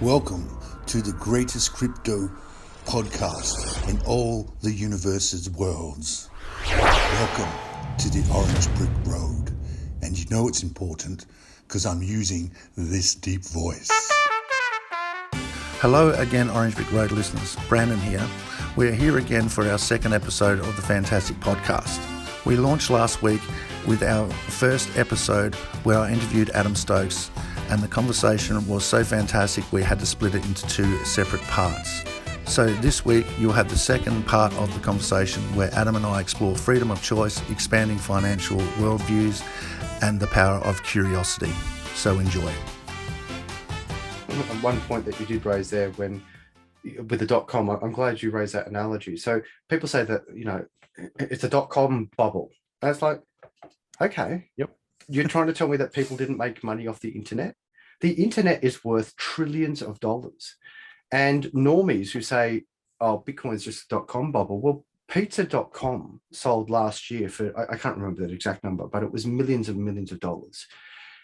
Welcome to the greatest crypto podcast in all the universe's worlds. Welcome to the Orange Brick Road. And you know it's important because I'm using this deep voice. Hello again, Orange Brick Road listeners. Brandon here. We're here again for our second episode of the fantastic podcast. We launched last week with our first episode where I interviewed Adam Stokes, and the conversation was so fantastic we had to split it into two separate parts. So this week you'll have the second part of the conversation where Adam and I explore freedom of choice, expanding financial worldviews, and the power of curiosity. So enjoy. One point that you did raise there with the .com, I'm glad you raised that analogy. So people say that, it's a .com bubble. That's like, okay. Yep. You're trying to tell me that people didn't make money off the internet? The internet is worth trillions of dollars. And normies who say, oh, Bitcoin's just a .com bubble. Well, pizza.com sold last year for, I can't remember that exact number, but it was millions and millions of dollars.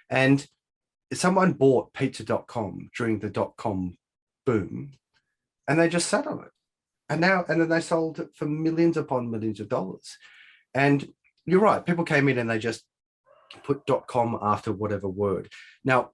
And someone bought pizza.com during the .com boom, and they just sat on it. And then they sold it for millions upon millions of dollars. And you're right, people came in and they just put .com after whatever word. Now,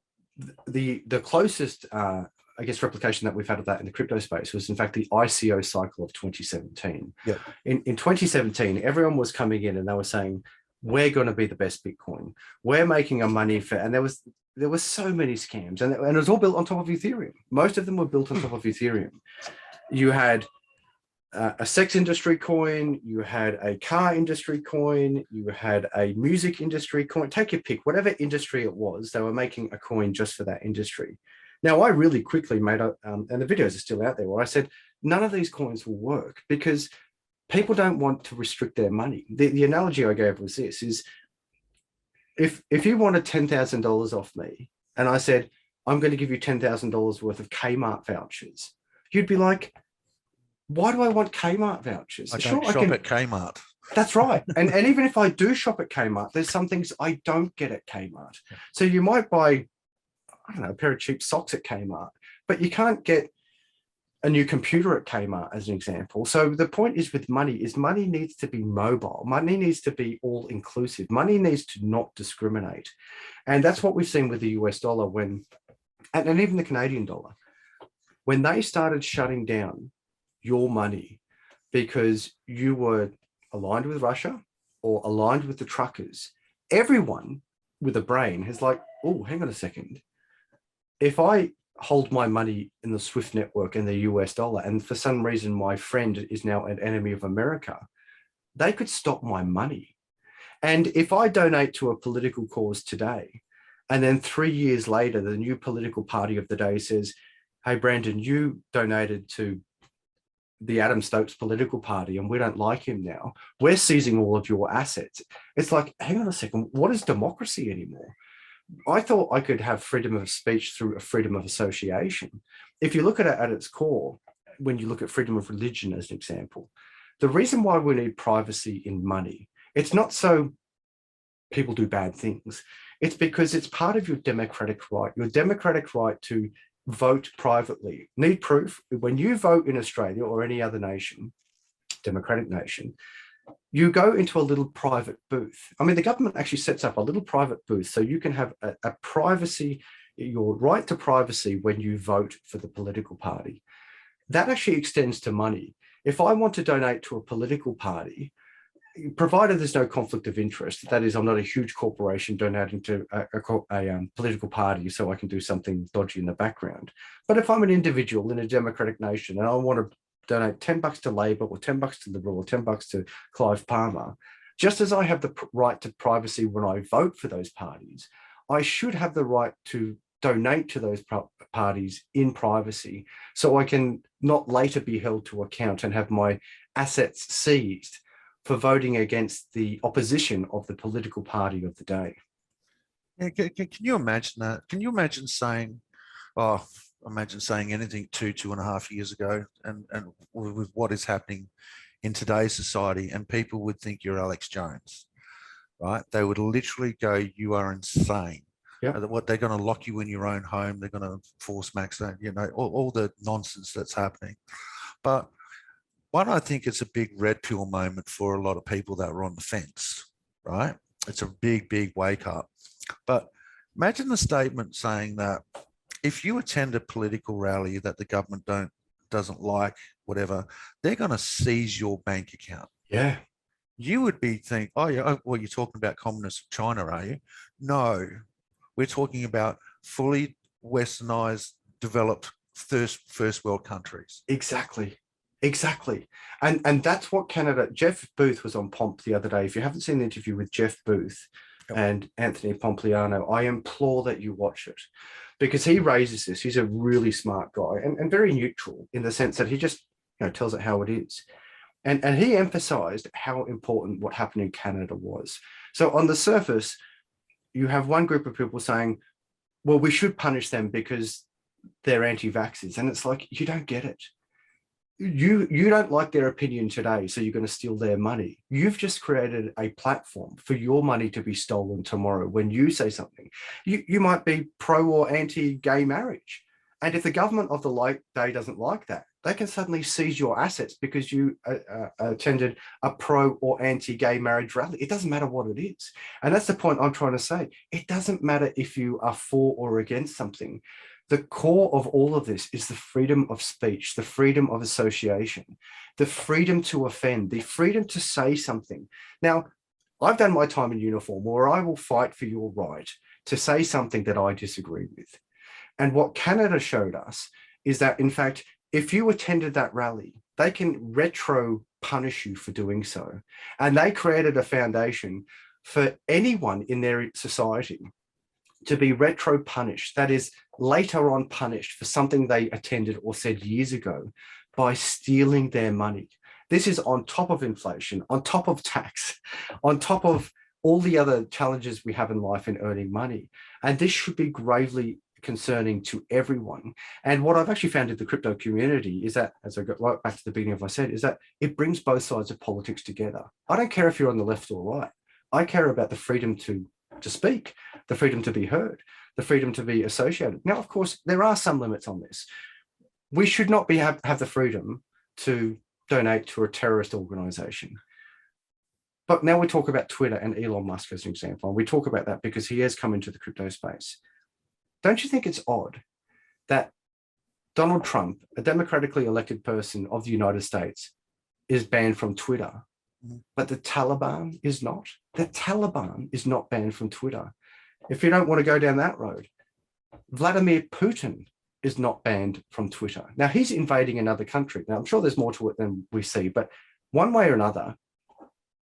the closest, replication that we've had of that in the crypto space was, in fact, the ICO cycle of 2017. Yep. In 2017, everyone was coming in and they were saying, we're going to be the best Bitcoin. We're making our money for, and there were so many scams, and it was all built on top of Ethereum. Most of them were built on top of Ethereum. You had a sex industry coin, you had a car industry coin, you had a music industry coin. Take your pick, whatever industry it was, they were making a coin just for that industry. Now, I really quickly made and the videos are still out there, where I said, none of these coins will work because people don't want to restrict their money. The analogy I gave was this, is if you wanted $10,000 off me and I said, I'm going to give you $10,000 worth of Kmart vouchers, you'd be like, why do I want Kmart vouchers? I don't shop at Kmart. That's right. And even if I do shop at Kmart, there's some things I don't get at Kmart. So you might buy, I don't know, a pair of cheap socks at Kmart, but you can't get a new computer at Kmart, as an example. So the point is with money is money needs to be mobile. Money needs to be all inclusive. Money needs to not discriminate. And that's what we've seen with the US dollar and even the Canadian dollar, when they started shutting down your money because you were aligned with Russia or aligned with the truckers. Everyone with a brain is like, oh, hang on a second. If I hold my money in the SWIFT network in the US dollar, and for some reason my friend is now an enemy of America, they could stop my money. And if I donate to a political cause today, and then 3 years later, the new political party of the day says, hey, Brandon, you donated to the Adam Stokes political party and we don't like him now, we're seizing all of your assets. It's like, hang on a second, what is democracy anymore? I thought I could have freedom of speech through a freedom of association. If you look at it at its core, when you look at freedom of religion as an example, the reason why we need privacy in money, it's not so people do bad things. It's because it's part of your democratic right to vote privately. Need proof? When you vote in Australia or any other nation, democratic nation, you go into a little private booth. I mean, the government actually sets up a little private booth so you can have a privacy, your right to privacy when you vote for the political party. That actually extends to money. If I want to donate to a political party, provided there's no conflict of interest, that is, I'm not a huge corporation donating to a political party so I can do something dodgy in the background. But if I'm an individual in a democratic nation and I want to donate $10 to Labor or $10 to Liberal or $10 to Clive Palmer, just as I have the right to privacy when I vote for those parties, I should have the right to donate to those parties in privacy so I can not later be held to account and have my assets seized for voting against the opposition of the political party of the day. Yeah, can you imagine that? Can you imagine saying, imagine saying anything 2.5 years ago, and with what is happening in today's society, and people would think you're Alex Jones, right? They would literally go, you are insane. Yeah. What they're going to lock you in your own home. They're going to force max that, all the nonsense that's happening. But one, I think it's a big red pill moment for a lot of people that were on the fence, right? It's a big, big wake up. But imagine the statement saying that if you attend a political rally that the government doesn't like, whatever, they're going to seize your bank account. Yeah. You would be thinking, oh yeah, well, you're talking about communist China, are you? No, we're talking about fully westernized, developed first world countries. Exactly. Exactly. And that's what Canada, Jeff Booth was on Pomp the other day. If you haven't seen the interview with Jeff Booth and Anthony Pompliano, I implore that you watch it, because he raises this. He's a really smart guy and very neutral in the sense that he just tells it how it is. And he emphasized how important what happened in Canada was. So on the surface, you have one group of people saying, well, we should punish them because they're anti-vaxxers. And it's like, you don't get it. You don't like their opinion today, so you're going to steal their money. You've just created a platform for your money to be stolen tomorrow. When you say something, you might be pro or anti-gay marriage. And if the government of the day doesn't like that, they can suddenly seize your assets because you attended a pro or anti-gay marriage rally. It doesn't matter what it is. And that's the point I'm trying to say. It doesn't matter if you are for or against something. The core of all of this is the freedom of speech, the freedom of association, the freedom to offend, the freedom to say something. Now, I've done my time in uniform where I will fight for your right to say something that I disagree with. And what Canada showed us is that, in fact, if you attended that rally, they can retro punish you for doing so. And they created a foundation for anyone in their society to be retro punished, that is, later on punished for something they attended or said years ago by stealing their money. This is on top of inflation, on top of tax, on top of all the other challenges we have in life in earning money. And this should be gravely concerning to everyone. And what I've actually found in the crypto community is that, as I go right back to the beginning of what I said, is that it brings both sides of politics together. I don't care if you're on the left or right. I care about the freedom to speak, the freedom to be heard, the freedom to be associated. Now, of course, there are some limits on this. We should not have the freedom to donate to a terrorist organization. But now we talk about Twitter and Elon Musk as an example. And we talk about that because he has come into the crypto space. Don't you think it's odd that Donald Trump, a democratically elected person of the United States, is banned from Twitter, but the Taliban is not? The Taliban is not banned from Twitter. If you don't want to go down that road, Vladimir Putin is not banned from Twitter. Now, he's invading another country. Now, I'm sure there's more to it than we see, but one way or another,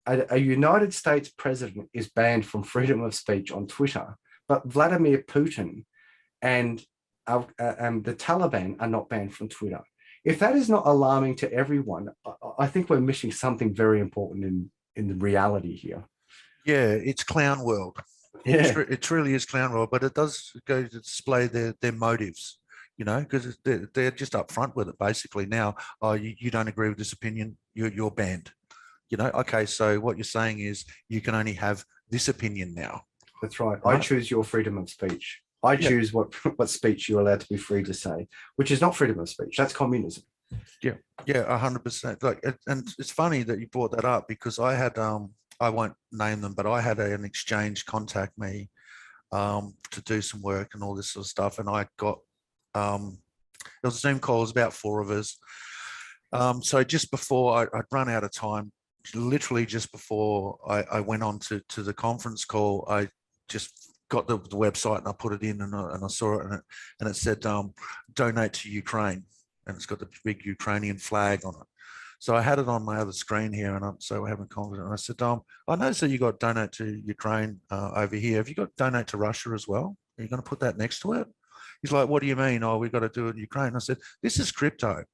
a United States president is banned from freedom of speech on Twitter, but Vladimir Putin and the Taliban are not banned from Twitter. If that is not alarming to everyone, I think we're missing something very important in the reality here. Yeah, it's clown world. Yeah, It truly is clown world, but it does go to display their motives, because they're just upfront with it. Basically, now, you don't agree with this opinion, you're banned. Okay, so what you're saying is you can only have this opinion now. that's right. I choose your freedom of speech. I choose what speech you're allowed to be free to say, which is not freedom of speech. That's communism. Yeah, 100%. And it's funny that you brought that up, because I had I won't name them, but I had an exchange contact me to do some work and all this sort of stuff, and I got there was a Zoom call. It was about 4 of us. So just before I'd run out of time, literally just before I went on to the conference call, I just got the website and I put it in, and I saw it, and it said donate to Ukraine, and it's got the big Ukrainian flag on it. So I had it on my other screen here, and so we're having a conversation. And I said, I noticed that you got donate to Ukraine over here. Have you got donate to Russia as well? Are you going to put that next to it? He's like, what do you mean? Oh, we've got to do it in Ukraine. I said, this is crypto,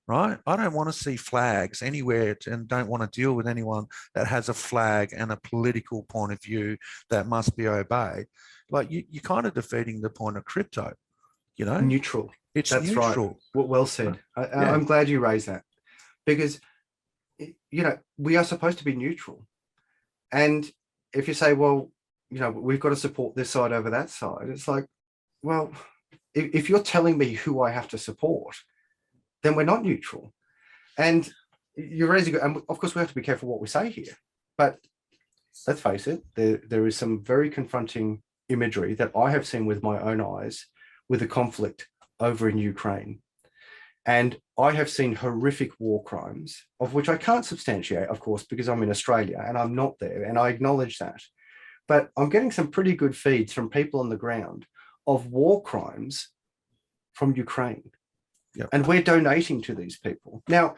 right? I don't want to see flags anywhere, and don't want to deal with anyone that has a flag and a political point of view that must be obeyed. Like, you're kind of defeating the point of crypto, Neutral. It's That's neutral. Right. Well said. Yeah. I'm glad you raised that, because we are supposed to be neutral. And if you say, well, we've got to support this side over that side. It's like, well, if you're telling me who I have to support, then we're not neutral. And you're raising, and of course we have to be careful what we say here, but let's face it, there is some very confronting imagery that I have seen with my own eyes with the conflict over in Ukraine. And I have seen horrific war crimes, of which I can't substantiate, of course, because I'm in Australia and I'm not there, and I acknowledge that. But I'm getting some pretty good feeds from people on the ground of war crimes from Ukraine. Yep. And we're donating to these people. Now,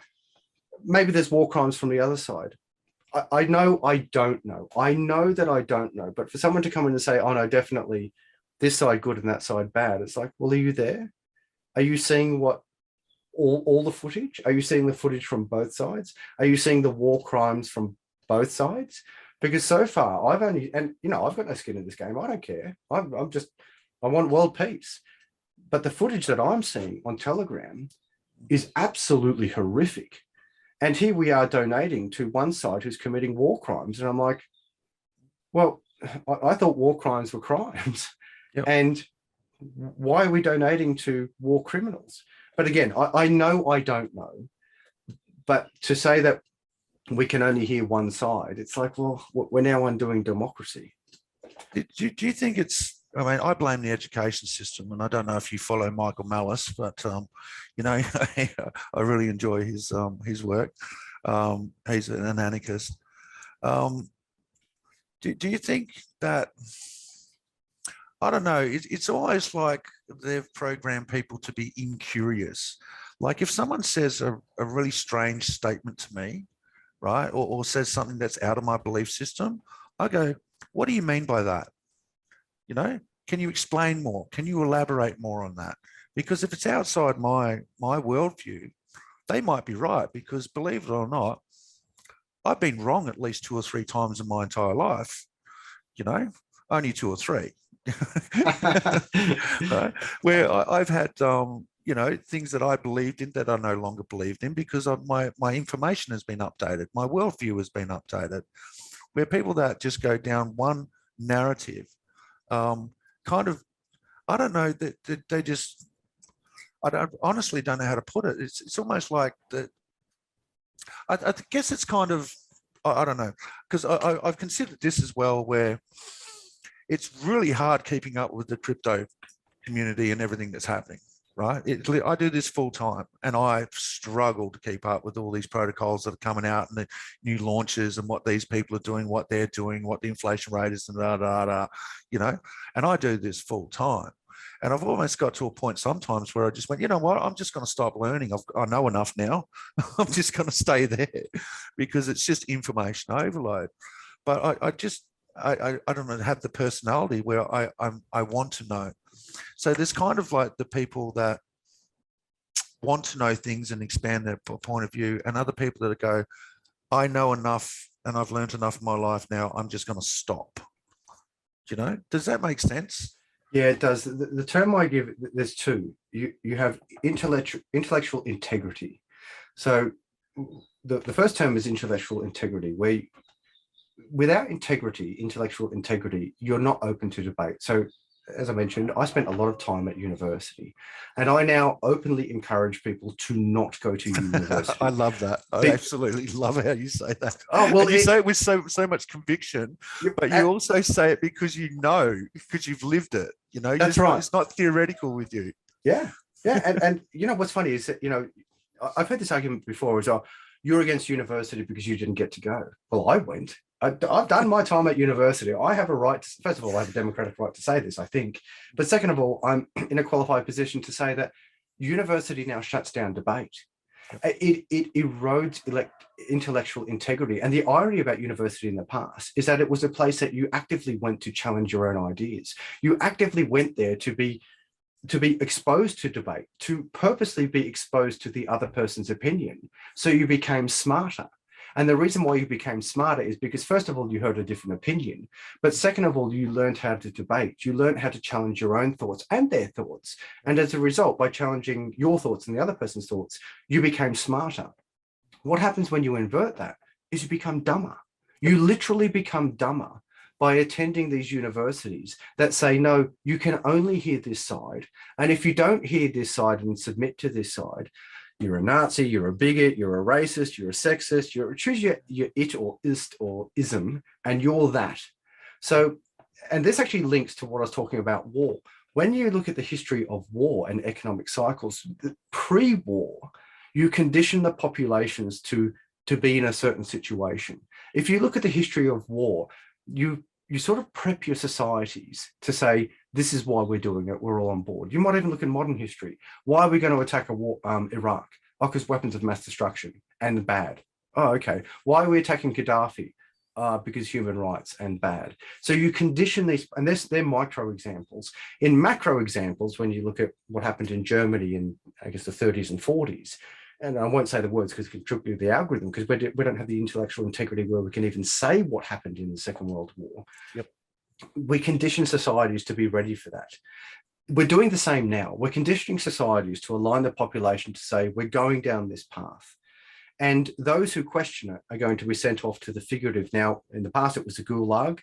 maybe there's war crimes from the other side. I know I don't know. I know that I don't know. But for someone to come in and say, oh, no, definitely this side good and that side bad, it's like, well, are you there? Are you seeing what all the footage? Are you seeing the footage from both sides? Are you seeing the war crimes from both sides? Because so far, I've got no skin in this game. I don't care. I want world peace. But the footage that I'm seeing on Telegram is absolutely horrific. And here we are donating to one side who's committing war crimes. And I'm like, well, I thought war crimes were crimes. Yep. And why are we donating to war criminals? But again, I know I don't know. But to say that we can only hear one side, it's like, well, we're now undoing democracy. Do you think it's, I mean, I blame the education system, and I don't know if you follow Michael Malice, but I really enjoy his work. He's an anarchist. Do you think that, I don't know, it's always like they've programmed people to be incurious. Like if someone says a really strange statement to me, right, or says something that's out of my belief system, I go, what do you mean by that? Can you explain more? Can you elaborate more on that? Because if it's outside my worldview, they might be right, because believe it or not, I've been wrong at least 2 or 3 times in my entire life, only 2 or 3. Right? Where I've had, things that I believed in that I no longer believed in because of my information has been updated. My worldview has been updated. Where people that just go down one narrative, kind of, I don't know, that they just, honestly don't know how to put it. It's almost like that. I guess it's kind of, I don't know, because I've considered this as well, where it's really hard keeping up with the crypto community and everything that's happening, right? I do this full time, and I struggle to keep up with all these protocols that are coming out and the new launches and what these people are doing, what they're doing, what the inflation rate is, and and I do this full time. And I've almost got to a point sometimes where I just went, you know what, I'm just going to stop learning. I know enough now. I'm just going to stay there because it's just information overload. But I don't know, have the personality where I want to know. So there's kind of like the people that want to know things and expand their point of view, and other people that go, I know enough and I've learned enough in my life now, I'm just going to stop. Does that make sense? Yeah, it does. The term I give, there's two. You have intellectual integrity. So the first term is intellectual integrity, where without intellectual integrity, you're not open to debate. So as I mentioned, I spent a lot of time at university, and I now openly encourage people to not go to university. I love that. I absolutely love how you say that. Oh, well, and you say it with so much conviction, but you also say it because because you've lived it. That's right. It's not theoretical with you. Yeah. And what's funny is that, I've heard this argument before as well. You're against university because you didn't get to go. Well, I went. I've done my time at university. I have a right first of all, I have a democratic right to say this, I think. But second of all, I'm in a qualified position to say that university now shuts down debate. It erodes intellectual integrity. And the irony about university in the past is that it was a place that you actively went to challenge your own ideas. You actively went there to be exposed to debate, to purposely be exposed to the other person's opinion. So you became smarter. And the reason why you became smarter is because, first of all, you heard a different opinion. But second of all, you learned how to debate. You learned how to challenge your own thoughts and their thoughts. And as a result, by challenging your thoughts and the other person's thoughts, you became smarter. What happens when you invert that is you become dumber. You literally become dumber by attending these universities that say, no, you can only hear this side. And if you don't hear this side and submit to this side, you're a Nazi, you're a bigot, you're a racist, you're a sexist, choose your it or ist or ism, and you're that. So, and this actually links to what I was talking about war. When you look at the history of war and economic cycles, pre-war, you condition the populations to be in a certain situation. If you look at the history of war, you sort of prep your societies to say, this is why we're doing it, we're all on board. You might even look in modern history. Why are we going to attack Iraq? Oh, because weapons of mass destruction and bad. Oh, okay. Why are we attacking Gaddafi? Because human rights and bad. So you condition these, and they're micro examples. In macro examples, when you look at what happened in Germany in, I guess, the 30s and 40s, and I won't say the words because it can trip you the algorithm, because we don't have the intellectual integrity where we can even say what happened in the Second World War. Yep. We condition societies to be ready for that. We're doing the same now. We're conditioning societies to align the population to say, we're going down this path. And those who question it are going to be sent off to the figurative. Now, in the past, it was the gulag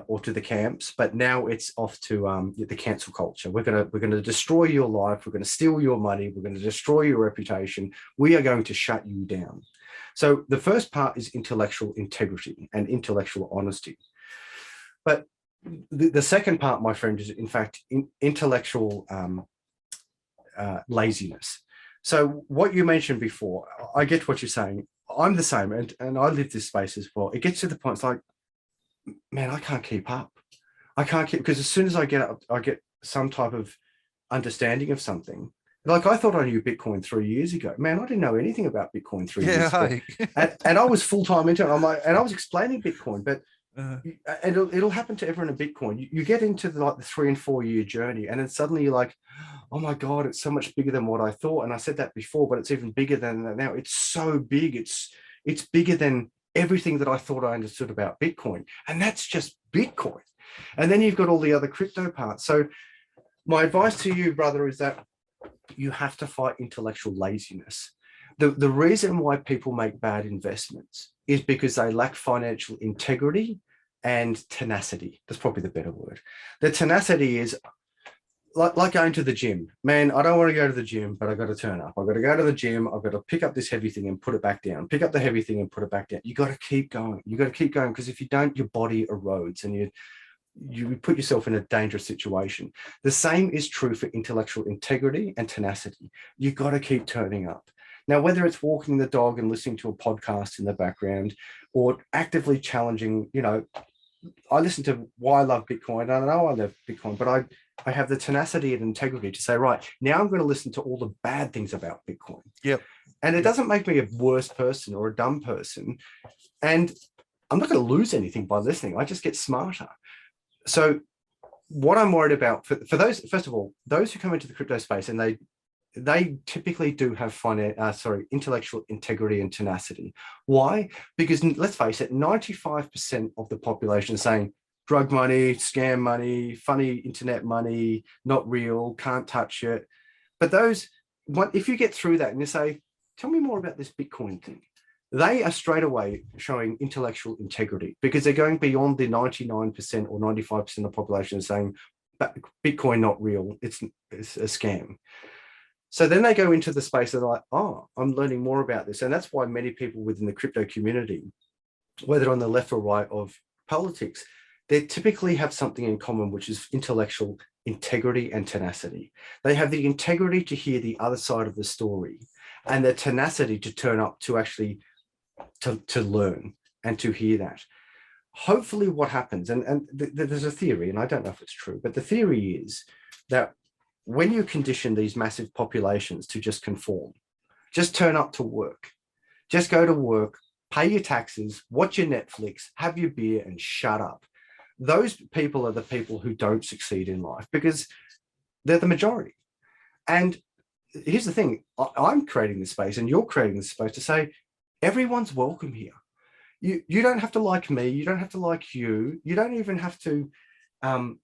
or to the camps, but now it's off to the cancel culture. We're going to destroy your life. We're going to steal your money. We're going to destroy your reputation. We are going to shut you down. So the first part is intellectual integrity and intellectual honesty. But the second part, my friend, is in fact intellectual laziness. So what you mentioned before, I get what you're saying. I'm the same, and I live this space as well. It gets to the point, it's like, man, I can't keep up. I can't keep, because as soon as I get up, I get some type of understanding of something. Like I thought I knew Bitcoin 3 years ago. Man, I didn't know anything about Bitcoin 3 years ago. And I was full-time into it. And I was explaining Bitcoin, but and it'll happen to everyone in Bitcoin. You get into the 3 and 4 year journey, and then suddenly you're like, oh my God, it's so much bigger than what I thought. And I said that before, but it's even bigger than that now. It's so big. It's bigger than everything that I thought I understood about Bitcoin. And that's just Bitcoin. And then you've got all the other crypto parts. So my advice to you, brother, is that you have to fight intellectual laziness. The reason why people make bad investments is because they lack financial integrity and tenacity. That's probably the better word. The tenacity is like going to the gym. Man, I don't want to go to the gym, but I've got to turn up. I've got to go to the gym. I've got to pick up this heavy thing and put it back down. Pick up the heavy thing and put it back down. You got to keep going. You got to keep going, because if you don't, your body erodes and you put yourself in a dangerous situation. The same is true for intellectual integrity and tenacity. You got to keep turning up. Now, whether it's walking the dog and listening to a podcast in the background or actively challenging, I listen to why I love Bitcoin. I know I love Bitcoin, but I have the tenacity and integrity to say, right, now I'm going to listen to all the bad things about Bitcoin. Yep. And it doesn't make me a worse person or a dumb person. And I'm not going to lose anything by listening. I just get smarter. So what I'm worried about for those, first of all, those who come into the crypto space and they typically do have intellectual integrity and tenacity. Why? Because let's face it, 95% of the population is saying drug money, scam money, funny internet money, not real, can't touch it. But if you get through that and you say, tell me more about this Bitcoin thing, they are straight away showing intellectual integrity, because they're going beyond the 99% or 95% of the population saying Bitcoin not real, it's a scam. So then they go into the space and they're like, oh, I'm learning more about this. And that's why many people within the crypto community, whether on the left or right of politics, they typically have something in common, which is intellectual integrity and tenacity. They have the integrity to hear the other side of the story and the tenacity to turn up to actually to learn and to hear that. Hopefully what happens, and there's a theory, and I don't know if it's true, but the theory is that when you condition these massive populations to just conform, just turn up to work, just go to work, pay your taxes, watch your Netflix, have your beer and shut up. Those people are the people who don't succeed in life because they're the majority. And here's the thing, I'm creating this space and you're creating this space to say, everyone's welcome here. You don't have to like me, you don't have to like you don't even have to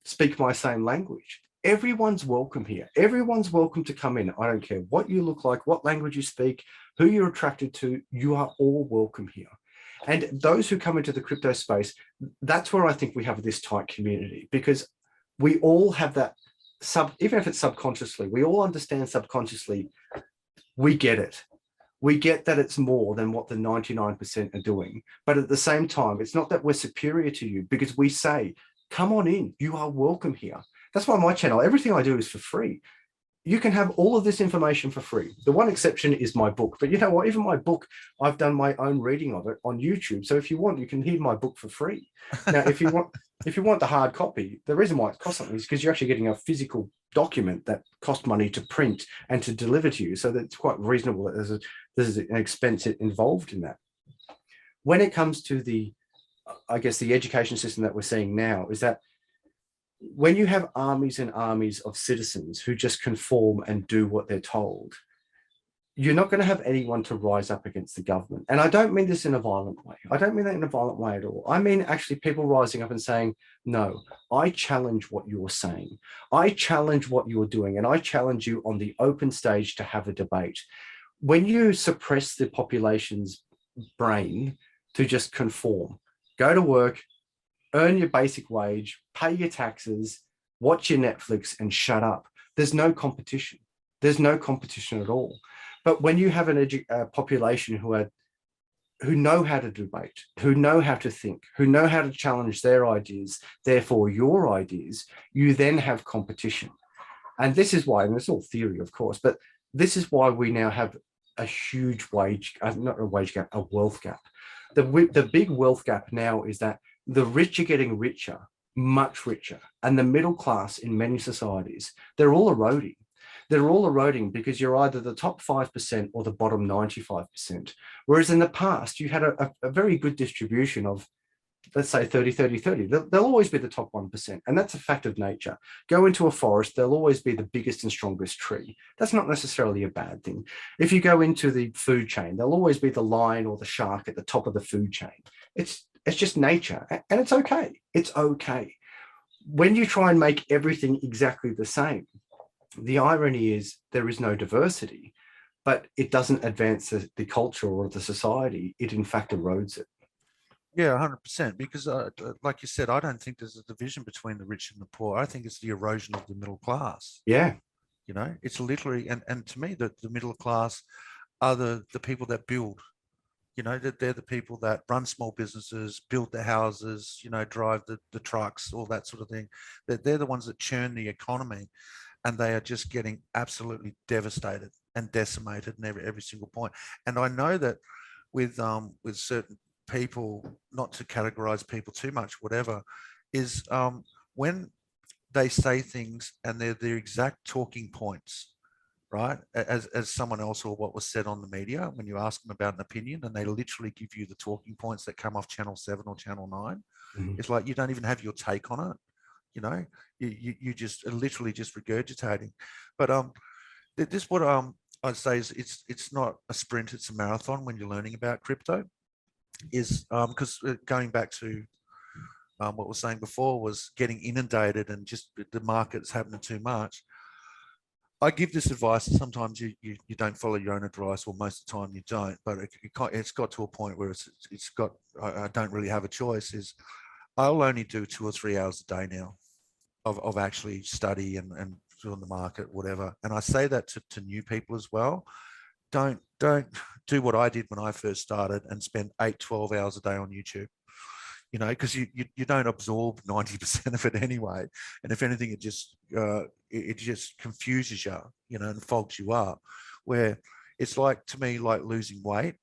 speak my same language. Everyone's welcome here. Everyone's welcome to come in. I don't care what you look like, what language you speak, who you're attracted to, you are all welcome here. And those who come into the crypto space, that's where I think we have this tight community, because we all have that even if it's subconsciously, we all understand subconsciously, we get it. We get that it's more than what the 99% are doing. But at the same time, it's not that we're superior to you, because we say, come on in, you are welcome here. That's why my channel, everything I do is for free. You can have all of this information for free. The one exception is my book. But you know what? Even my book, I've done my own reading of it on YouTube. So if you want, you can hear my book for free. Now, if you want the hard copy, the reason why it costs something is because you're actually getting a physical document that costs money to print and to deliver to you. So that's quite reasonable that there's an expense involved in that. When it comes to the education system that we're seeing now, is that when you have armies and armies of citizens who just conform and do what they're told, you're not going to have anyone to rise up against the government. And I don't mean this in a violent way. I don't mean that in a violent way at all. I mean actually people rising up and saying, no, I challenge what you're saying. I challenge what you're doing. And I challenge you on the open stage to have a debate. When you suppress the population's brain to just conform, go to work, earn your basic wage, pay your taxes, watch your Netflix, and shut up. There's no competition. There's no competition at all. But when you have a population who know how to debate, who know how to think, who know how to challenge their ideas, therefore your ideas, you then have competition. And this is why, and it's all theory, of course, but this is why we now have a huge not a wage gap, a wealth gap. The big wealth gap now is that the rich are getting richer, much richer, and the middle class in many societies, they're all eroding. They're all eroding because you're either the top 5% or the bottom 95%. Whereas in the past, you had a very good distribution of, let's say 30, 30, 30. They'll always be the top 1%. And that's a fact of nature. Go into a forest, they'll always be the biggest and strongest tree. That's not necessarily a bad thing. If you go into the food chain, there'll always be the lion or the shark at the top of the food chain. It's just nature, and it's okay. It's okay. When you try and make everything exactly the same, the irony is there is no diversity, but it doesn't advance the culture or the society. It in fact erodes it. Yeah, 100%. Because like you said, I don't think there's a division between the rich and the poor. I think it's the erosion of the middle class. Yeah. You know, it's literally, and to me, the middle class are the people that build. You know, that they're the people that run small businesses, build the houses, you know, drive the trucks, all that sort of thing. They're the ones that churn the economy, and they are just getting absolutely devastated and decimated in every single point. And I know that with certain people, not to categorize people too much, whatever, is when they say things and they're their exact talking points, right, as someone else, or what was said on the media, when you ask them about an opinion and they literally give you the talking points that come off Channel 7 or Channel 9, it's like you don't even have your take on it. You know, you just literally just regurgitating. But this what I'd say is it's not a sprint, it's a marathon when you're learning about crypto. Is because going back to what we were saying before, was getting inundated and just the market's happening too much. I give this advice, and sometimes you don't follow your own advice, or most of the time you don't, but it's got to a point where I don't really have a choice. Is I'll only do 2 or 3 hours a day now of actually study and on the market, whatever. And I say that to new people as well. Don't do what I did when I first started and spend 8-12 hours a day on YouTube. You know, because you don't absorb 90% of it anyway, and if anything, it just confuses you, you know, and fogs you up. Where it's like, to me, like losing weight.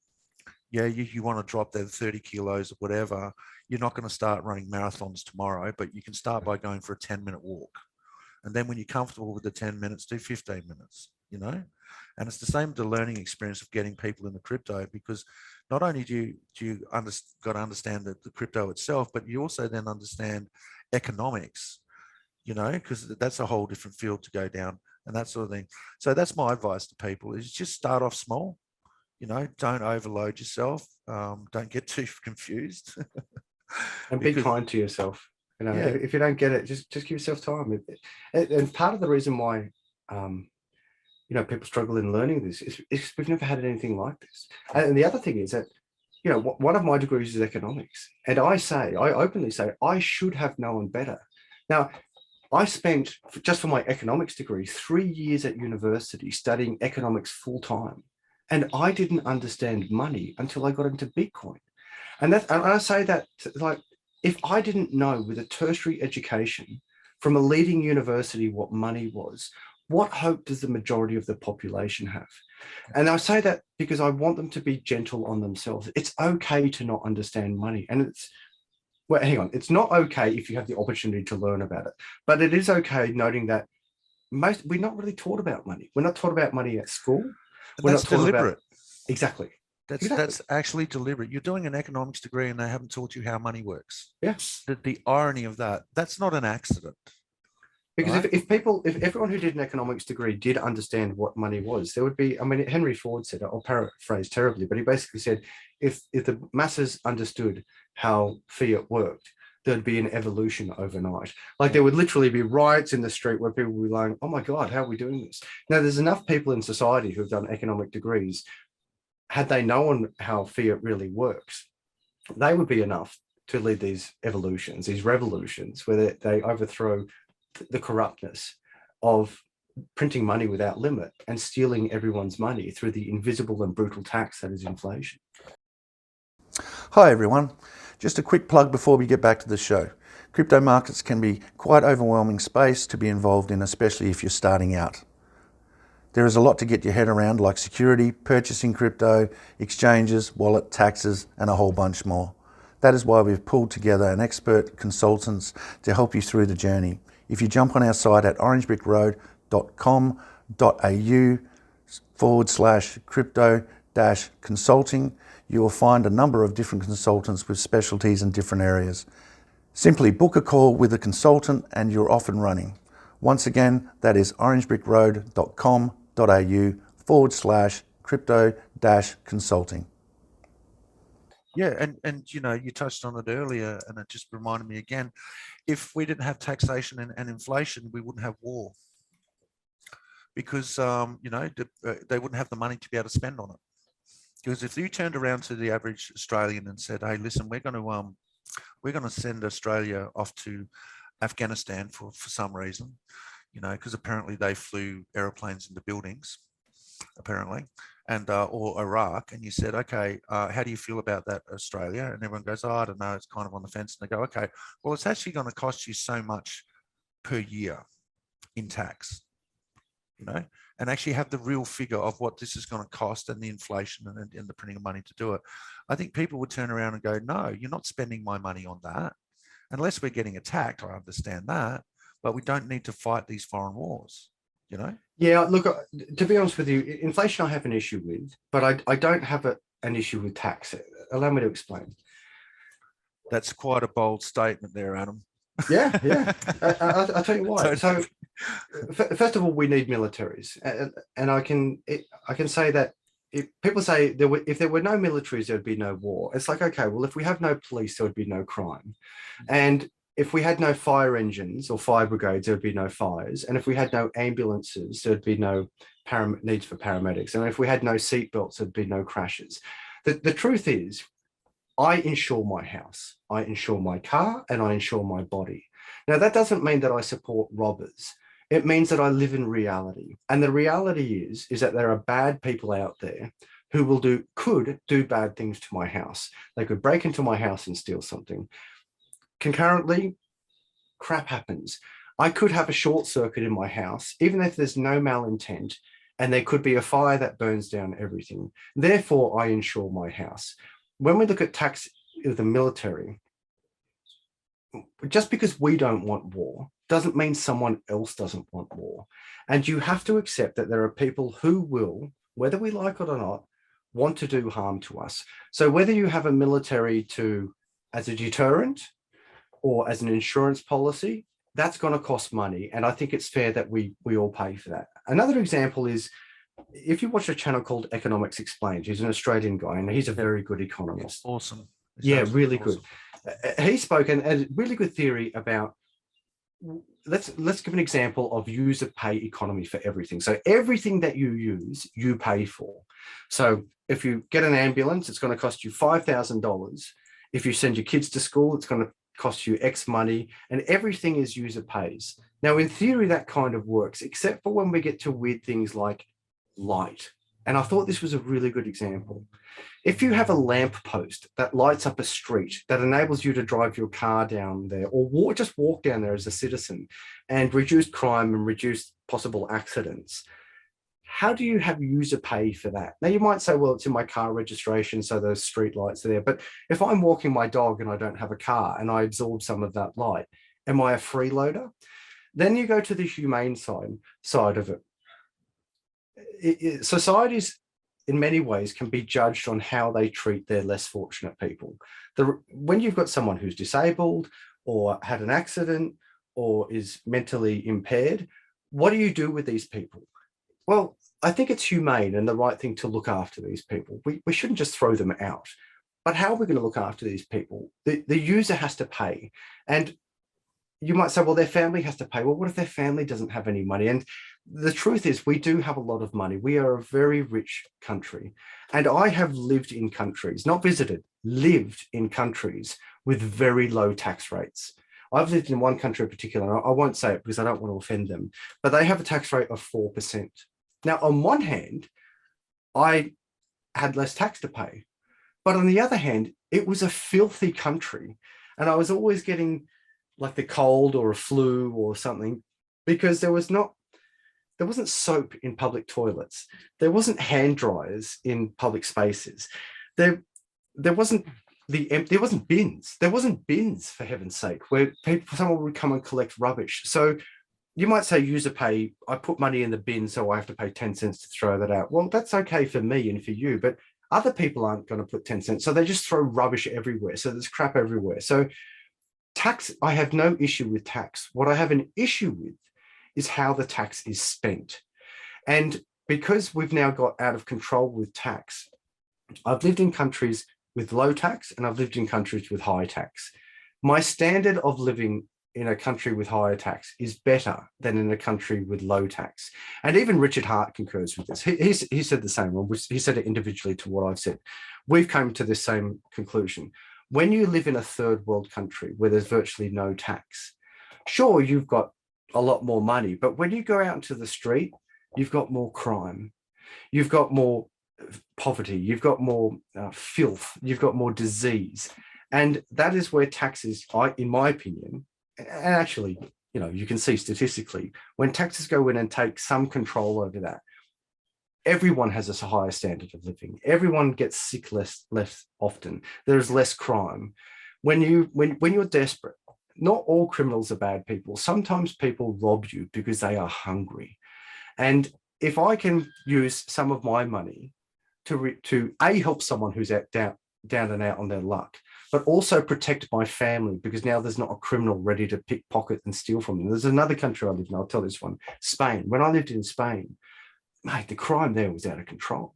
Yeah, you want to drop that 30 kilos or whatever. You're not going to start running marathons tomorrow, but you can start by going for a 10-minute walk, and then when you're comfortable with the 10 minutes, do 15 minutes. You know, and it's the same with the learning experience of getting people into crypto, because not only do you got to understand the crypto itself, but you also then understand economics, you know, because that's a whole different field to go down and that sort of thing. So that's my advice to people, is just start off small, you know, don't overload yourself, don't get too confused. And be kind to yourself. You know, yeah. If you don't get it, just give yourself time. And part of the reason why you know, people struggle in learning this is we've never had anything like this. And the other thing is that one of my degrees is economics. And I openly say, I should have known better. Now, I spent, just for my economics degree, 3 years at university studying economics full time. And I didn't understand money until I got into Bitcoin. And I say that, like, if I didn't know with a tertiary education from a leading university what money was, what hope does the majority of the population have? And I say that because I want them to be gentle on themselves. It's okay to not understand money. And it's not okay if you have the opportunity to learn about it, but it is okay noting that we're not really taught about money. We're not taught about money at school. We're not taught deliberate. Exactly. That's actually deliberate. You're doing an economics degree and they haven't taught you how money works. Yes. The irony of that's not an accident. Because right? if everyone who did an economics degree did understand what money was, there would be, Henry Ford said, I'll paraphrase terribly, but he basically said, if the masses understood how fiat worked, there'd be an evolution overnight. Like there would literally be riots in the street where people would be like, oh my God, how are we doing this? Now, there's enough people in society who have done economic degrees. Had they known how fiat really works, they would be enough to lead these evolutions, these revolutions, where they overthrow the corruptness of printing money without limit and stealing everyone's money through the invisible and brutal tax that is inflation. Hi everyone. Just a quick plug before we get back to the show. Crypto markets can be quite overwhelming space to be involved in, especially if you're starting out. There is a lot to get your head around, like security, purchasing crypto, exchanges, wallet, taxes, and a whole bunch more. That is why we've pulled together an expert consultants to help you through the journey. If you jump on our site at orangebrickroad.com.au/crypto-consulting, you will find a number of different consultants with specialties in different areas. Simply book a call with a consultant and you're off and running. Once again, that is orangebrickroad.com.au/crypto-consulting. Yeah, and you touched on it earlier, and it just reminded me again. If we didn't have taxation and inflation, we wouldn't have war, because they wouldn't have the money to be able to spend on it. Because if you turned around to the average Australian and said, "Hey, listen, we're going to send Australia off to Afghanistan for some reason," because apparently they flew aeroplanes into buildings, apparently. And or Iraq, and you said, okay, how do you feel about that, Australia? And everyone goes, oh, I don't know, it's kind of on the fence. And they go, okay, well, it's actually going to cost you so much per year in tax, and actually have the real figure of what this is going to cost and the inflation and the printing of money to do it. I think people would turn around and go, no, you're not spending my money on that. Unless we're getting attacked, I understand that, but we don't need to fight these foreign wars. Yeah, look, to be honest with you, inflation I have an issue with, but I don't have an issue with tax. Allow me to explain. That's quite a bold statement there, Adam. Yeah. I'll tell you why. So, first of all, we need militaries, and I can say that if people say if there were no militaries, there'd be no war. It's like, okay, well, if we have no police, there would be no crime, and if we had no fire engines or fire brigades, there would be no fires. And if we had no ambulances, there'd be no needs for paramedics. And if we had no seatbelts, there'd be no crashes. The truth is, I insure my house, I insure my car, and I insure my body. Now, that doesn't mean that I support robbers. It means that I live in reality. And the reality is that there are bad people out there who could do bad things to my house. They could break into my house and steal something. Concurrently, crap happens. I could have a short circuit in my house, even if there's no malintent, and there could be a fire that burns down everything. Therefore, I insure my house. When we look at tax of the military, just because we don't want war doesn't mean someone else doesn't want war. And you have to accept that there are people who will, whether we like it or not, want to do harm to us. So whether you have a military as a deterrent, or as an insurance policy, that's going to cost money. And I think it's fair that we all pay for that. Another example is, if you watch a channel called Economics Explained, he's an Australian guy, and he's a very good economist. Awesome. Yeah, really good. He spoke a really good theory about let's give an example of user pay economy for everything. So everything that you use, you pay for. So if you get an ambulance, it's going to cost you $5,000. If you send your kids to school, it's going to cost you X money, and everything is user pays. Now, in theory, that kind of works, except for when we get to weird things like light. And I thought this was a really good example. If you have a lamp post that lights up a street that enables you to drive your car down there or just walk down there as a citizen and reduce crime and reduce possible accidents, how do you have user pay for that? Now, you might say, well, it's in my car registration, so those street lights are there. But if I'm walking my dog and I don't have a car and I absorb some of that light, am I a freeloader? Then you go to the humane side of it. Societies, in many ways, can be judged on how they treat their less fortunate people. When you've got someone who's disabled or had an accident or is mentally impaired, what do you do with these people? Well, I think it's humane and the right thing to look after these people. We shouldn't just throw them out. But how are we going to look after these people? The user has to pay. And you might say, well, their family has to pay. Well, what if their family doesn't have any money? And the truth is, we do have a lot of money. We are a very rich country. And I have lived in countries, not visited, lived in countries with very low tax rates. I've lived in one country in particular, and I won't say it because I don't want to offend them, but they have a tax rate of 4%. Now, on one hand, I had less tax to pay. But on the other hand, it was a filthy country. And I was always getting like the cold or a flu or something, because there wasn't soap in public toilets. There wasn't hand dryers in public spaces. There wasn't bins. There wasn't bins, for heaven's sake, where someone would come and collect rubbish. So you might say user pay, I put money in the bin, so I have to pay 10 cents to throw that out. Well, that's okay for me and for you, but other people aren't going to put 10 cents. So they just throw rubbish everywhere. So there's crap everywhere. So tax, I have no issue with tax. What I have an issue with is how the tax is spent. And because we've now got out of control with tax, I've lived in countries with low tax and I've lived in countries with high tax. My standard of living in a country with higher tax is better than in a country with low tax. And even Richard Hart concurs with this. He said the same, or he said it individually to what I've said. We've come to this same conclusion. When you live in a third world country where there's virtually no tax, sure, you've got a lot more money, but when you go out into the street, you've got more crime, you've got more poverty, you've got more filth, you've got more disease. And that is where taxes, in my opinion, and actually, you can see statistically, when taxes go in and take some control over that, everyone has a higher standard of living. Everyone gets sick less often. There's less crime. When you're desperate, not all criminals are bad people. Sometimes people rob you because they are hungry. And if I can use some of my money to help someone who's down and out on their luck, but also protect my family, because now there's not a criminal ready to pickpocket and steal from them. There's another country I live in, I'll tell this one, Spain. When I lived in Spain, mate, the crime there was out of control.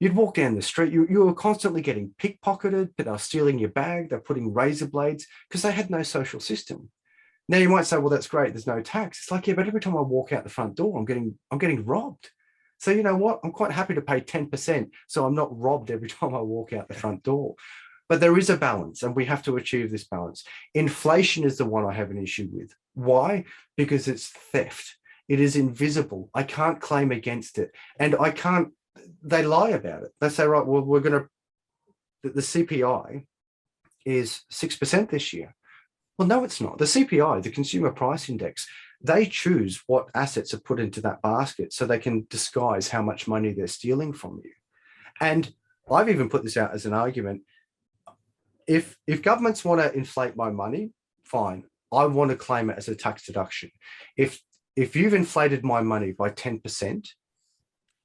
You'd walk down the street, you were constantly getting pickpocketed, but they're stealing your bag, they're putting razor blades, because they had no social system. Now you might say, well, that's great, there's no tax. It's like, yeah, but every time I walk out the front door, I'm getting robbed. So you know what? I'm quite happy to pay 10%, so I'm not robbed every time I walk out the front door. But there is a balance, and we have to achieve this balance. Inflation is the one I have an issue with. Why? Because it's theft. It is invisible. I can't claim against it. And they lie about it. They say, right, well, the CPI is 6% this year. Well, no, it's not. The CPI, the Consumer Price Index, they choose what assets are put into that basket so they can disguise how much money they're stealing from you. And I've even put this out as an argument. If governments want to inflate my money, fine. I want to claim it as a tax deduction. If you've inflated my money by 10%,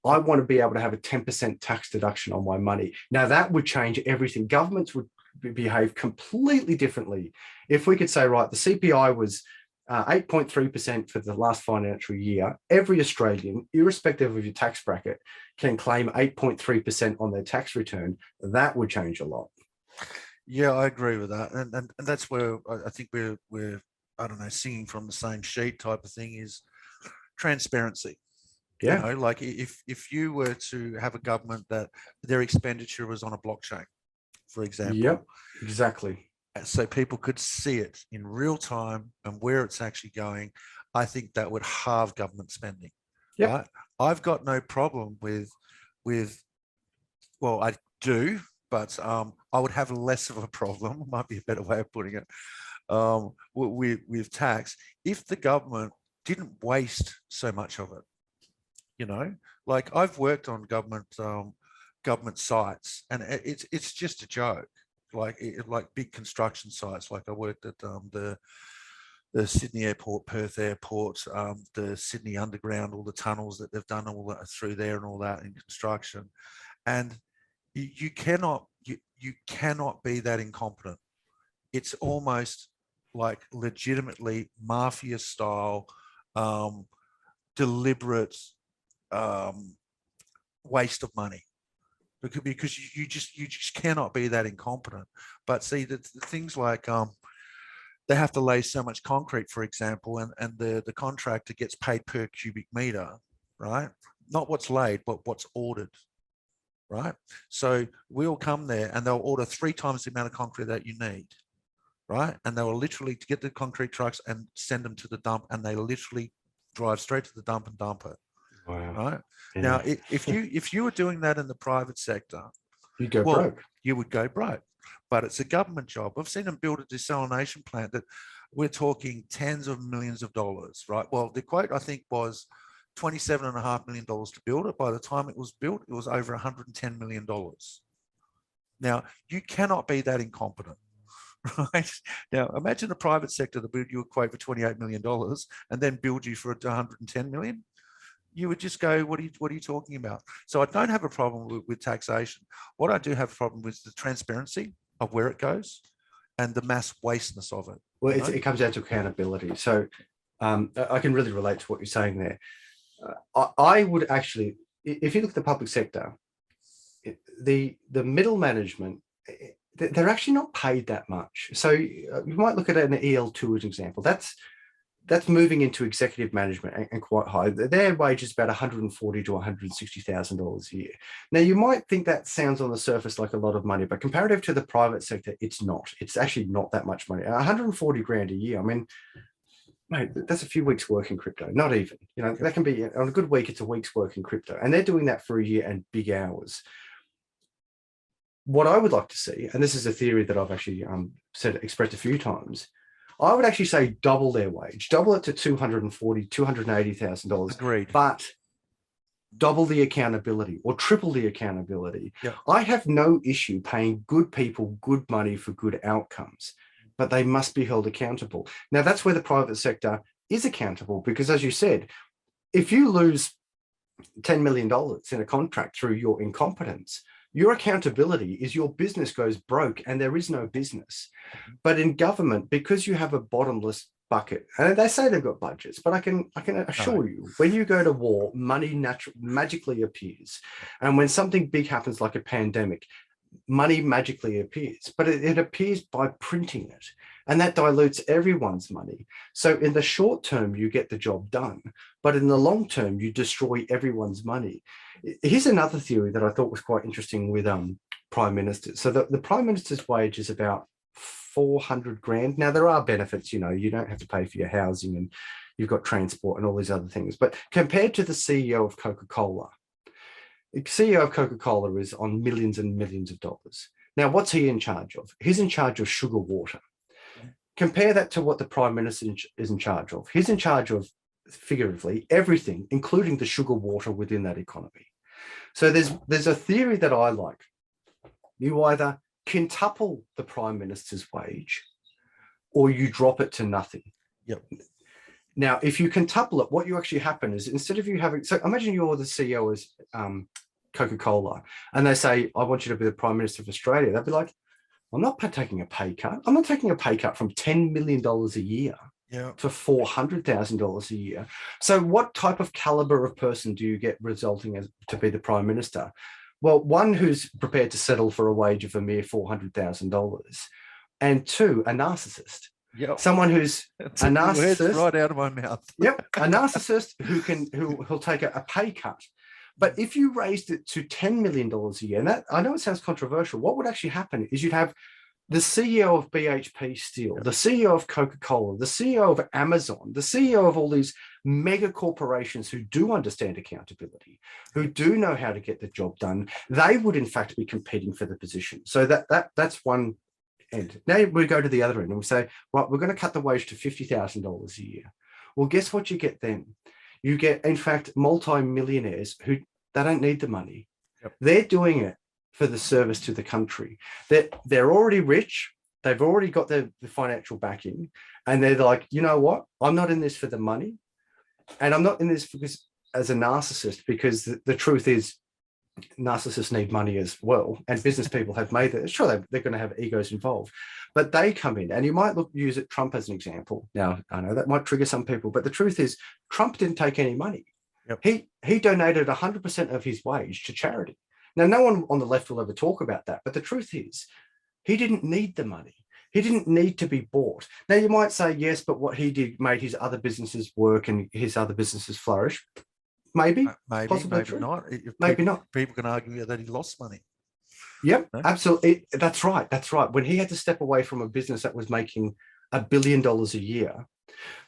I want to be able to have a 10% tax deduction on my money. Now, that would change everything. Governments would behave completely differently. If we could say, right, the CPI was 8.3% for the last financial year, every Australian, irrespective of your tax bracket, can claim 8.3% on their tax return. That would change a lot. Yeah, I agree with that, and that's where I think we're I don't know, singing from the same sheet type of thing is transparency. Yeah. Like if you were to have a government that their expenditure was on a blockchain, for example. Yep. Exactly. So people could see it in real time and where it's actually going, I think that would halve government spending. Yep. Right? I've got no problem with well, I do, but I would have less of a problem, might be a better way of putting it, with tax if the government didn't waste so much of it. Like I've worked on government sites, and it's just a joke. Like big construction sites. Like I worked at the Sydney Airport, Perth Airport, the Sydney Underground, all the tunnels that they've done all that through there and all that in construction. And you cannot be that incompetent. It's almost like legitimately mafia style, deliberate waste of money, because you just cannot be that incompetent. But see, the things like they have to lay so much concrete, for example, and the contractor gets paid per cubic meter, right? Not what's laid, but what's ordered, right? So we'll come there and they'll order 3 times the amount of concrete that you need, right? And they will literally get the concrete trucks and send them to the dump, and they literally drive straight to the dump and dump it. Wow. Right. Yeah. Now, if you were doing that in the private sector, you'd go broke. You would go broke. But it's a government job. I've seen them build a desalination plant that we're talking tens of millions of dollars, right? Well, the quote I think was $27.5 million to build it. By the time it was built, it was over $110 million. Now, you cannot be that incompetent. Right now, imagine a private sector that build you a quote for $28 million and then build you for $110 million. You would just go, what are you talking about? So I don't have a problem with taxation. What I do have a problem with the transparency of where it goes and the mass wasteness of it. Well, it comes down to accountability. So I can really relate to what you're saying there. I would actually, if you look at the public sector, the middle management, they're actually not paid that much. So you might look at an EL2 as an example. That's moving into executive management and quite high. Their wage is about $140,000 to $160,000 a year. Now, you might think that sounds on the surface like a lot of money, but comparative to the private sector, it's not. It's actually not that much money. $140,000 a year. I mean, mate, that's a few weeks' work in crypto. Not even. That can be on a good week. It's a week's work in crypto, and they're doing that for a year and big hours. What I would like to see, and this is a theory that I've actually expressed a few times, I would actually say double their wage, double it to $240,000, $280,000. Agreed. But double the accountability or triple the accountability. Yeah. I have no issue paying good people good money for good outcomes, but they must be held accountable. Now, that's where the private sector is accountable, because as you said, if you lose $10 million in a contract through your incompetence, your accountability is your business goes broke and there is no business. But in government, because you have a bottomless bucket, and they say they've got budgets, but I can assure you, when you go to war, money magically appears. And when something big happens like a pandemic, money magically appears, but it appears by printing it. And that dilutes everyone's money. So in the short term, you get the job done, but in the long term, you destroy everyone's money. Here's another theory that I thought was quite interesting with prime ministers. So the prime minister's wage is about $400,000. Now, there are benefits, you don't have to pay for your housing and you've got transport and all these other things. But compared to the CEO of Coca-Cola, the CEO of Coca-Cola is on millions and millions of dollars. Now, what's he in charge of? He's in charge of sugar water. Compare that to what the prime minister is in charge of. He's in charge of, figuratively, everything, including the sugar water within that economy. So there's a theory that I like. You either quintuple the prime minister's wage or you drop it to nothing. Yep. Now, if you quintuple it, what you actually happen is, instead of you having, so imagine you're the CEO of Coca-Cola and they say, I want you to be the prime minister of Australia. They'd be like, I'm not taking a pay cut. I'm not taking a pay cut from $10 million a year to $400,000 a year. So what type of caliber of person do you get resulting as to be the prime minister? Well, one who's prepared to settle for a wage of a mere $400,000, and two, a narcissist. Yep. Someone who's That's a words narcissist. right out of my mouth. Yep, a narcissist who'll take a pay cut. But if you raised it to $10 million a year, and that, I know it sounds controversial, what would actually happen is you'd have the CEO of BHP Steel, the CEO of Coca-Cola, the CEO of Amazon, the CEO of all these mega corporations who do understand accountability, who do know how to get the job done. They would in fact be competing for the position. So that's one end. Now we go to the other end and we say, right, we're going to cut the wage to $50,000 a year. Well, guess what you get then? You get, in fact, multi-millionaires who they don't need the money. Yep. They're doing it for the service to the country. They're already rich. They've already got the financial backing. And they're like, you know what? I'm not in this for the money. And I'm not in this because as a narcissist, because the truth is narcissists need money as well. And business people have made that. Sure, they're going to have egos involved. But they come in, and you might use it Trump as an example. Now, I know that might trigger some people, but the truth is Trump didn't take any money. Yep. He donated 100% of his wage to charity. Now, no one on the left will ever talk about that, but the truth is he didn't need the money. He didn't need to be bought. Now, you might say, yes, but what he did made his other businesses work and his other businesses flourish. Maybe, possibly maybe not. Maybe not. People can argue that he lost money. Yep, no? Absolutely. That's right. When he had to step away from a business that was making $1 billion a year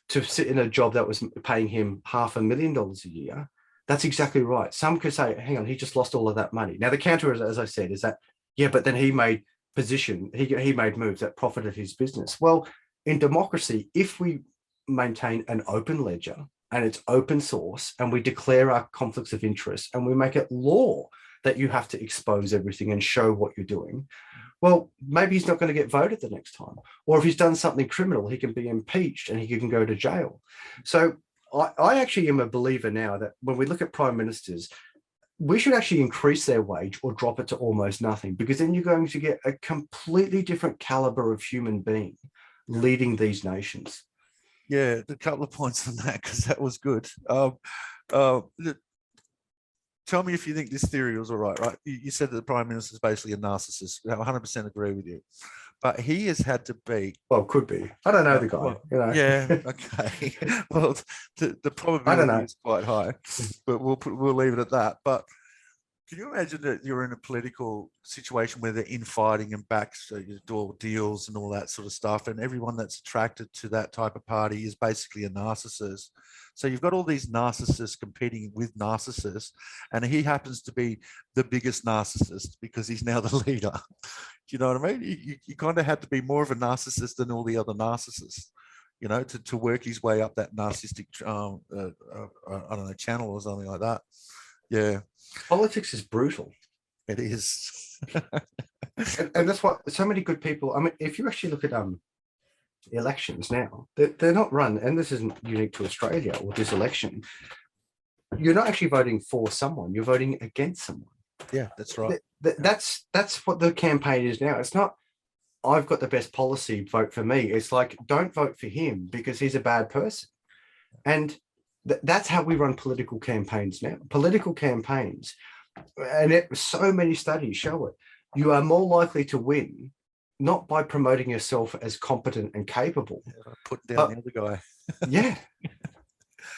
to sit in a job that was paying him $500,000 a year, that's exactly right. Some could say, hang on, he just lost all of that money. Now, the counter, as I said, is that, yeah, but then he made he made moves that profited his business. Well, in democracy, if we maintain an open ledger and it's open source and we declare our conflicts of interest and we make it law that you have to expose everything and show what you're doing, well, maybe he's not going to get voted the next time. Or if he's done something criminal, he can be impeached and he can go to jail. So I actually am a believer now that when we look at prime ministers, we should actually increase their wage or drop it to almost nothing, because then you're going to get a completely different caliber of human being leading these nations. Yeah, a couple of points on that, because that was good. Tell me if you think this theory was all right, right? You said that the Prime Minister is basically a narcissist. I 100% agree with you. But he has had to be... Well, could be. I don't know the guy. Well, you know. Yeah, okay. Well, the probability is quite high, but we'll leave it at that. But can you imagine that you're in a political situation where they're infighting and back door deals and all that sort of stuff, and everyone that's attracted to that type of party is basically a narcissist? So you've got all these narcissists competing with narcissists, and he happens to be the biggest narcissist because he's now the leader. Do you know what I mean? You kind of had to be more of a narcissist than all the other narcissists, you know, to work his way up that narcissistic, I don't know, channel or something like that. Yeah. Politics is brutal. It is. and that's what so many good people, I mean, if you actually look at elections now, they're not run, and this isn't unique to Australia or this election, you're not actually voting for someone, you're voting against someone. Yeah, that's right. That's what the campaign is now. It's not, I've got the best policy, vote for me. It's like, don't vote for him because he's a bad person. And that's how we run political campaigns now. Political campaigns, and so many studies show it, you are more likely to win not by promoting yourself as competent and capable. Put down the other guy. Yeah.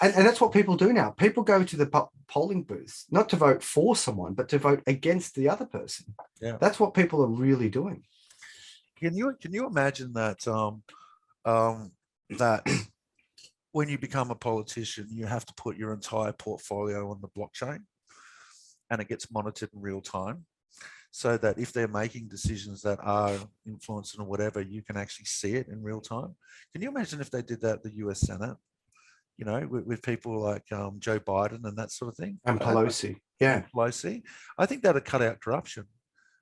And that's what people do now. People go to the polling booths, not to vote for someone, but to vote against the other person. Yeah. That's what people are really doing. Can you imagine that that when you become a politician, you have to put your entire portfolio on the blockchain and it gets monitored in real time, so that if they're making decisions that are influencing or whatever, you can actually see it in real time? Can you imagine if they did that at the US Senate? You know, with people like Joe Biden and that sort of thing. And Pelosi. Yeah. Pelosi. I think that'd cut out corruption,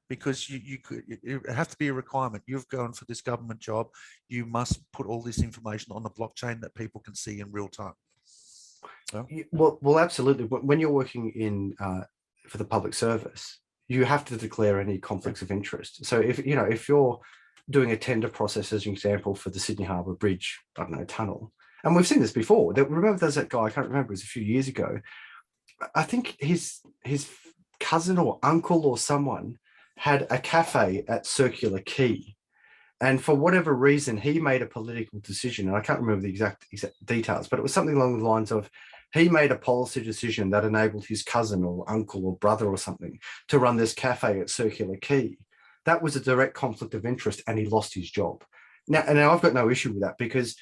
because it has to be a requirement. You've gone for this government job. You must put all this information on the blockchain that people can see in real time. So? Well, absolutely. When you're working in for the public service, you have to declare any conflicts of interest. So if you're doing a tender process, as an example, for the Sydney Harbour Bridge, I don't know, tunnel, and we've seen this before. Remember, there's that guy, I can't remember, it was a few years ago. I think his cousin or uncle or someone had a cafe at Circular Quay, And for whatever reason, he made a political decision, and I can't remember the exact details, but it was something along the lines of he made a policy decision that enabled his cousin or uncle or brother or something to run this cafe at Circular Quay. That was a direct conflict of interest, and he lost his job. Now I've got no issue with that because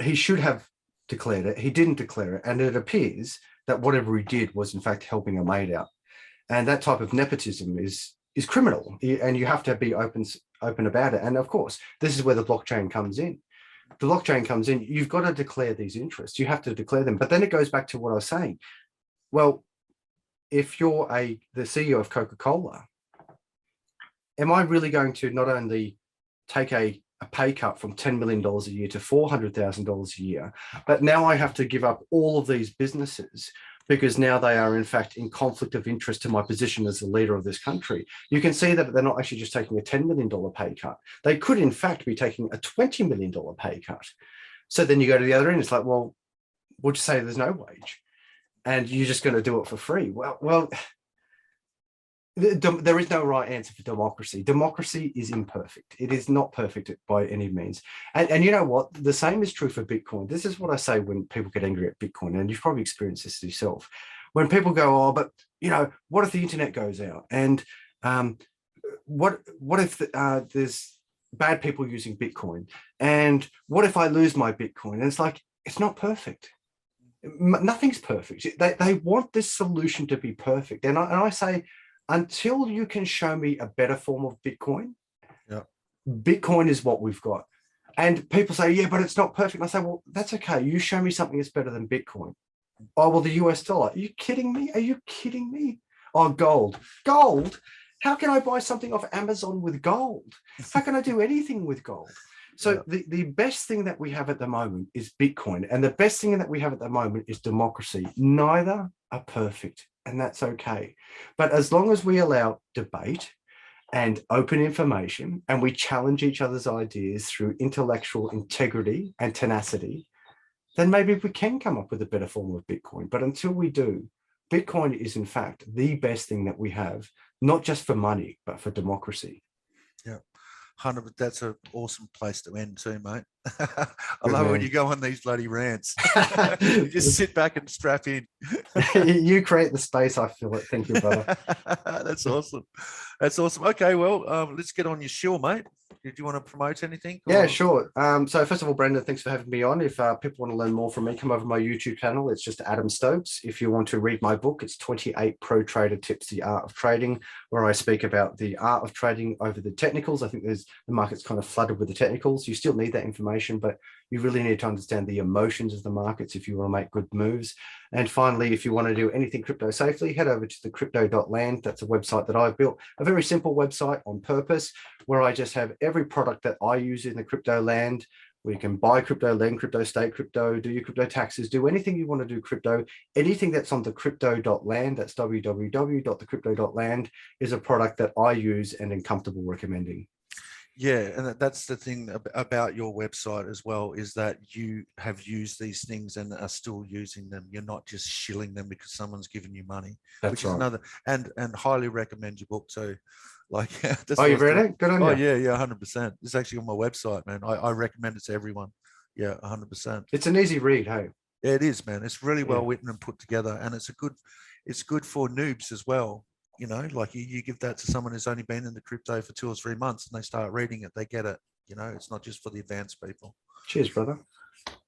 he should have declared it. He didn't declare it, and it appears that whatever he did was in fact helping a mate out. And that type of nepotism is criminal, and you have to be open about it. And of course, this is where the blockchain comes in. The blockchain comes in. You've got to declare these interests. You have to declare them. But then it goes back to what I was saying. Well, if you're the CEO of Coca-Cola, am I really going to not only take a pay cut from $10 million a year to $400,000 a year, but now I have to give up all of these businesses because now they are in fact in conflict of interest to my position as the leader of this country? You can see that they're not actually just taking a $10 million pay cut. They could in fact be taking a $20 million pay cut. So then you go to the other end, it's like, well, we'll just say there's no wage and you're just going to do it for free. Well, there is no right answer for democracy. Democracy is imperfect. It is not perfect by any means. And you know what? The same is true for Bitcoin. This is what I say when people get angry at Bitcoin, and you've probably experienced this yourself. When people go, oh, but what if the internet goes out? And what if there's bad people using Bitcoin? And what if I lose my Bitcoin? And it's like, it's not perfect. Nothing's perfect. They want this solution to be perfect. And I say, until you can show me a better form of Bitcoin, Bitcoin is what we've got. And people say, yeah, but it's not perfect. And I say, well, that's okay. You show me something that's better than Bitcoin. Oh, well, the US dollar. Are you kidding me? Are you kidding me? Oh, gold. Gold? How can I buy something off Amazon with gold? How can I do anything with gold? So the best thing that we have at the moment is Bitcoin. And the best thing that we have at the moment is democracy. Neither are perfect. And that's okay. But as long as we allow debate and open information, and we challenge each other's ideas through intellectual integrity and tenacity, then maybe we can come up with a better form of Bitcoin. But until we do, Bitcoin is in fact the best thing that we have, not just for money, but for democracy. Yeah. 100. That's an awesome place to end too, mate. I love when you go on these bloody rants. You just sit back and strap in. You create the space. I feel it. Thank you, brother. That's awesome. That's awesome. Okay, well, let's get on your show, mate. Do you want to promote anything? Or? Yeah, sure. So first of all, Brendan, thanks for having me on. If people want to learn more from me, come over to my YouTube channel. It's just Adam Stokes. If you want to read my book, it's 28 Pro Trader Tips, The Art of Trading, where I speak about the art of trading over the technicals. I think the market's kind of flooded with the technicals. You still need that information, but you really need to understand the emotions of the markets if you want to make good moves. And finally, if you want to do anything crypto safely, head over to the crypto.land. That's a website that I've built, a very simple website on purpose, where I just have every product that I use in the crypto land, where you can buy crypto, lend crypto, stake crypto, do your crypto taxes, do anything you want to do crypto. Anything that's on the crypto.land, that's www.thecrypto.land, is a product that I use and am comfortable recommending. Yeah, and that's the thing about your website as well, is that you have used these things and are still using them. You're not just shilling them because someone's given you money. That's which right. is another, and highly recommend your book too. Like, that's you read it? Good on you. Oh yeah, 100%. It's actually on my website, man. I recommend it to everyone. Yeah, 100%. It's an easy read, hey. Yeah, it is, man. It's really well written and put together, and it's good for noobs as well. Like you give that to someone who's only been in the crypto for 2 or 3 months and they start reading it, they get it. It's not just for the advanced people. Cheers, brother.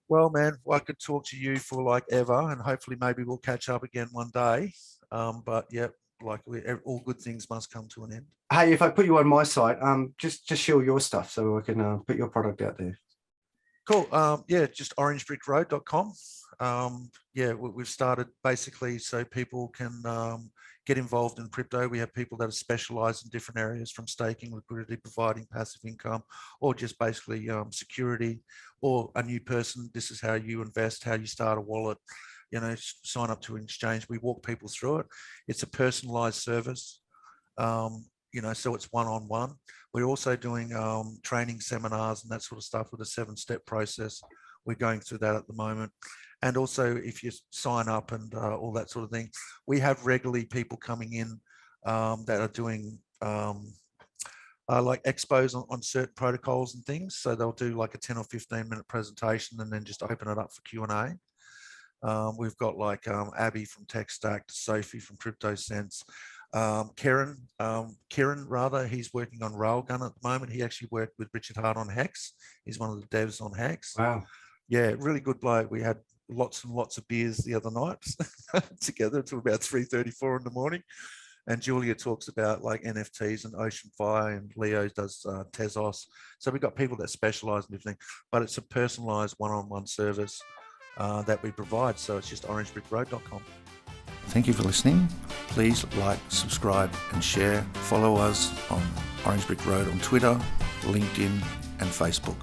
Well, man, I could talk to you for like ever, and hopefully maybe we'll catch up again one day. But yeah, like all good things must come to an end. Hey, if I put you on my site, just share your stuff so I can put your product out there. Cool. Yeah, just orangebrickroad.com. Yeah, we've started basically so people can get involved in crypto. We have people that are specialized in different areas, from staking, liquidity, providing passive income, or just basically security, or a new person. This is how you invest, how you start a wallet, sign up to an exchange. We walk people through it. It's a personalized service. So it's one-on-one. We're also doing training seminars and that sort of stuff with a 7-step process. We're going through that at the moment. And also, if you sign up and all that sort of thing, we have regularly people coming in that are doing like expos on certain protocols and things. So they'll do like a 10 or 15-minute presentation and then just open it up for Q&A. We've got like Abby from TechStack, Sophie from CryptoSense, Kieran, he's working on Railgun at the moment. He actually worked with Richard Hart on Hex. He's one of the devs on Hex. Wow. Yeah, really good bloke. We had lots and lots of beers the other night together until about 3:34 in the morning. And Julia talks about like NFTs and OceanFi, and Leo does Tezos. So we've got people that specialize in everything, but it's a personalized one-on-one service that we provide. So it's just orangebrickroad.com. Thank you for listening. Please like, subscribe and share. Follow us on Orange Brick Road on Twitter, LinkedIn and Facebook.